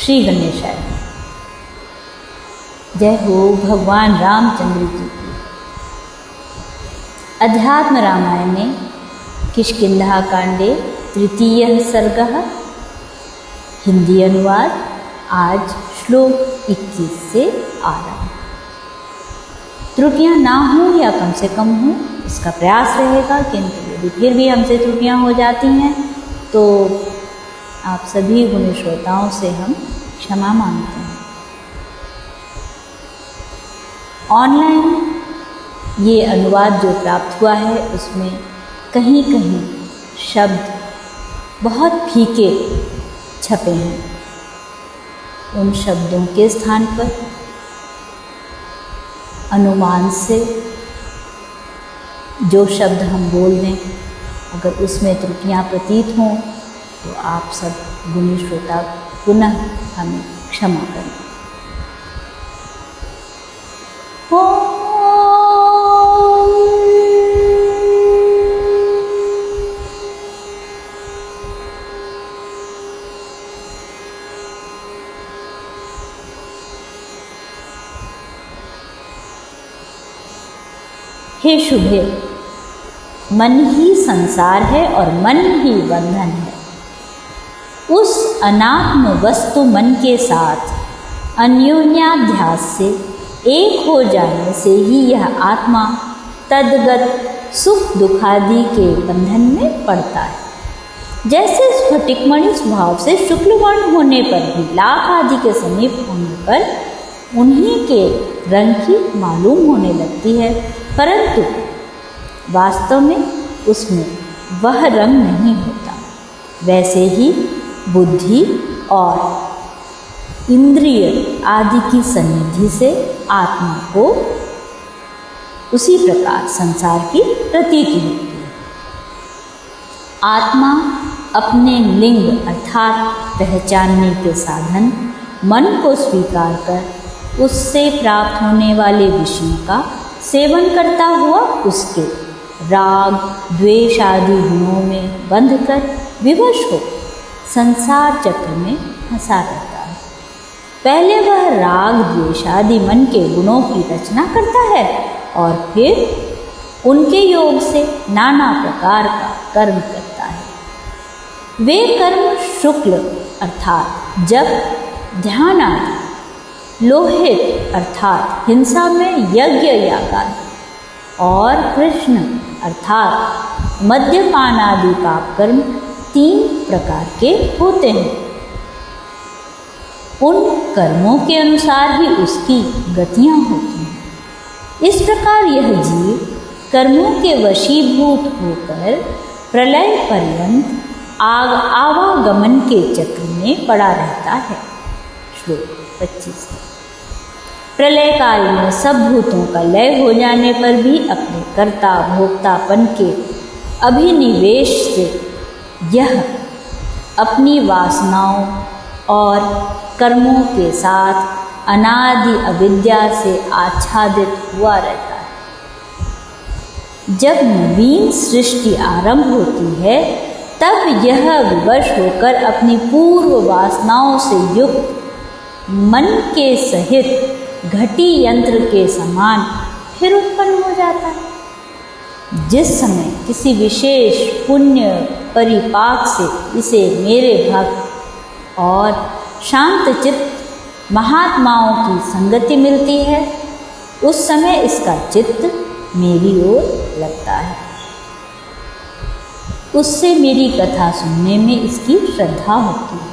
श्री गणेशाय। जय हो भगवान रामचंद्र जी की। अध्यात्म रामायणे किष्किंधा कांडे तृतीय सर्गः। हिंदी अनुवाद। आज श्लोक 21 से आरंभ। त्रुटियां ना हो या कम से कम हो, इसका प्रयास रहेगा, किंतु यदि फिर भी हमसे त्रुटियां हो जाती हैं तो आप सभी गुणी श्रोताओं से हम क्षमा मांगते हैं। ऑनलाइन ये अनुवाद जो प्राप्त हुआ है उसमें कहीं कहीं शब्द बहुत फीके छपे हैं। उन शब्दों के स्थान पर अनुमान से जो शब्द हम बोल दें, अगर उसमें त्रुटियां प्रतीत हों तो आप सब गुणी श्रोता पुनः हमें क्षमा करें। हे शुभे, मन ही संसार है और मन ही बंधन है। उस अनात्म वस्तु मन के साथ अन्योन्याध्यास से एक हो जाने से ही यह आत्मा तद्गत सुख दुखादि के बंधन में पड़ता है। जैसे स्फटिकमणि स्वभाव से शुक्लवर्ण होने पर भी लाख आदि के समीप होने पर उन्हीं के रंग की मालूम होने लगती है, परंतु वास्तव में उसमें वह रंग नहीं होता। वैसे ही बुद्धि और इंद्रिय आदि की सन्निधि से आत्मा को उसी प्रकार संसार की प्रतीति होती है। आत्मा अपने लिंग अर्थात पहचानने के साधन मन को स्वीकार कर उससे प्राप्त होने वाले विषयों का सेवन करता हुआ उसके राग द्वेष आदि गुणों में बंधकर विवश हो संसार चक्र में फंसा रहता है। पहले वह राग द्वेष आदि मन के गुणों की रचना करता है और फिर उनके योग से नाना प्रकार का कर्म करता है। वे कर्म शुक्ल अर्थात जप ध्यान आदि, लोहित अर्थात हिंसा में यज्ञ याग आदि और कृष्ण अर्थात मद्यपान आदि पाप कर्म 3 प्रकार के होते हैं। उन कर्मों के अनुसार ही उसकी गतियां होती हैं। इस प्रकार यह जीव कर्मों के वशीभूत होकर प्रलय पर्यंत आवागमन के चक्र में पड़ा रहता है। श्लोक 25। प्रलय काल में सब भूतों का लय हो जाने पर भी अपने कर्ता भोक्तापन के अभिनिवेश से यह अपनी वासनाओं और कर्मों के साथ अनादि अविद्या से आच्छादित हुआ रहता है। जब नवीन सृष्टि आरंभ होती है तब यह विवश होकर अपनी पूर्व वासनाओं से युक्त मन के सहित घटी यंत्र के समान फिर उत्पन्न हो जाता है। जिस समय किसी विशेष पुण्य परिपाक से इसे मेरे भक्त और शांत चित्त महात्माओं की संगति मिलती है, उस समय इसका चित्त मेरी ओर लगता है। उससे मेरी कथा सुनने में इसकी श्रद्धा होती है,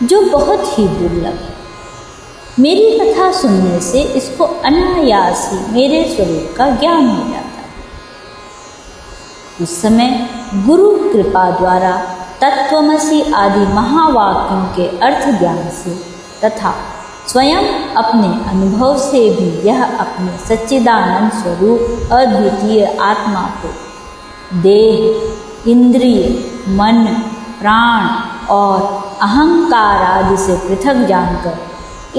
जो बहुत ही दुर्लभ है। मेरी कथा सुनने से इसको अनायास ही मेरे स्वरूप का ज्ञान हो जाता है। उस समय गुरु कृपा द्वारा तत्वमसि आदि महावाक्यों के अर्थ ज्ञान से तथा स्वयं अपने अनुभव से भी यह अपने सच्चिदानंद स्वरूप अद्वितीय आत्मा को देह, इंद्रिय, मन, प्राण और अहंकार आदि से पृथक जानकर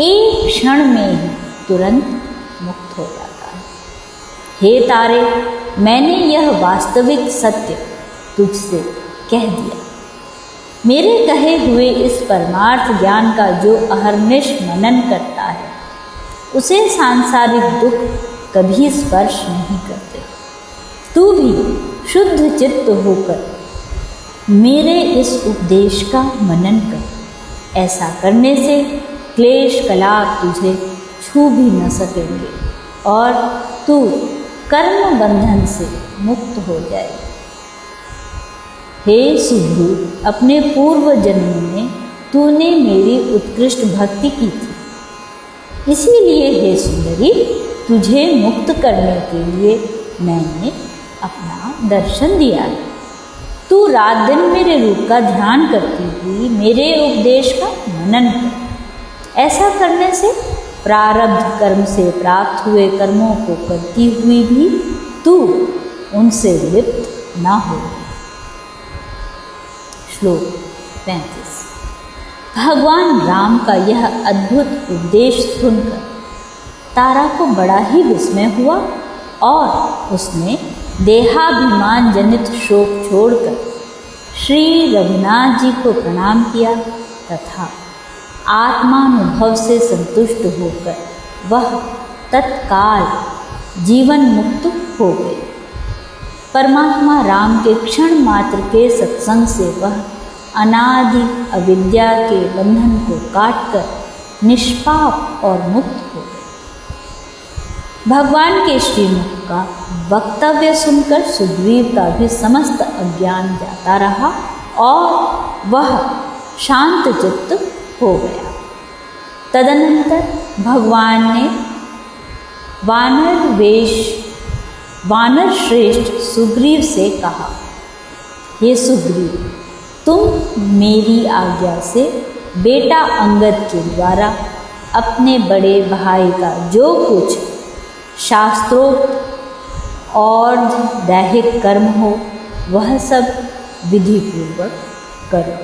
एक क्षण में ही तुरंत मुक्त हो जाता है। हे तारे, मैंने यह वास्तविक सत्य तुझसे कह दिया। मेरे कहे हुए इस परमार्थ ज्ञान का जो अहर्निश मनन करता है उसे सांसारिक दुख कभी स्पर्श नहीं करते। तू भी शुद्ध चित्त होकर मेरे इस उपदेश का मनन कर। ऐसा करने से क्लेश कलाप तुझे छू भी न सकेंगे और तू कर्म बंधन से मुक्त हो जाएगा। हे सुब्रू, अपने पूर्व जन्म में तूने मेरी उत्कृष्ट भक्ति की थी, इसीलिए हे सुंदरी, तुझे मुक्त करने के लिए मैंने अपना दर्शन दिया है। तू रात दिन मेरे रूप का ध्यान करती हुई मेरे उपदेश का मनन कर। ऐसा करने से प्रारब्ध कर्म से प्राप्त हुए कर्मों को करती हुई भी तू उनसे लिप्त ना हो। श्लोक 35। भगवान राम का यह अद्भुत उपदेश सुनकर तारा को बड़ा ही विस्मय हुआ और उसने देहाभिमान जनित शोक छोड़कर श्री रघुनाथ जी को प्रणाम किया तथा आत्मानुभव से संतुष्ट होकर वह तत्काल जीवन मुक्त हो गए। परमात्मा राम के क्षण मात्र के सत्संग से वह अनादि अविद्या के बंधन को काटकर निष्पाप और मुक्त हो गए। भगवान के श्रीमुख का वक्तव्य सुनकर सुग्रीव का भी समस्त अज्ञान जाता रहा और वह शांत चित्त हो गया। तदनंतर भगवान ने वानर श्रेष्ठ सुग्रीव से कहा, हे सुग्रीव, तुम मेरी आज्ञा से बेटा अंगद के द्वारा अपने बड़े भाई का जो कुछ शास्त्रोक्त और दैहिक कर्म हो वह सब विधिपूर्वक करो।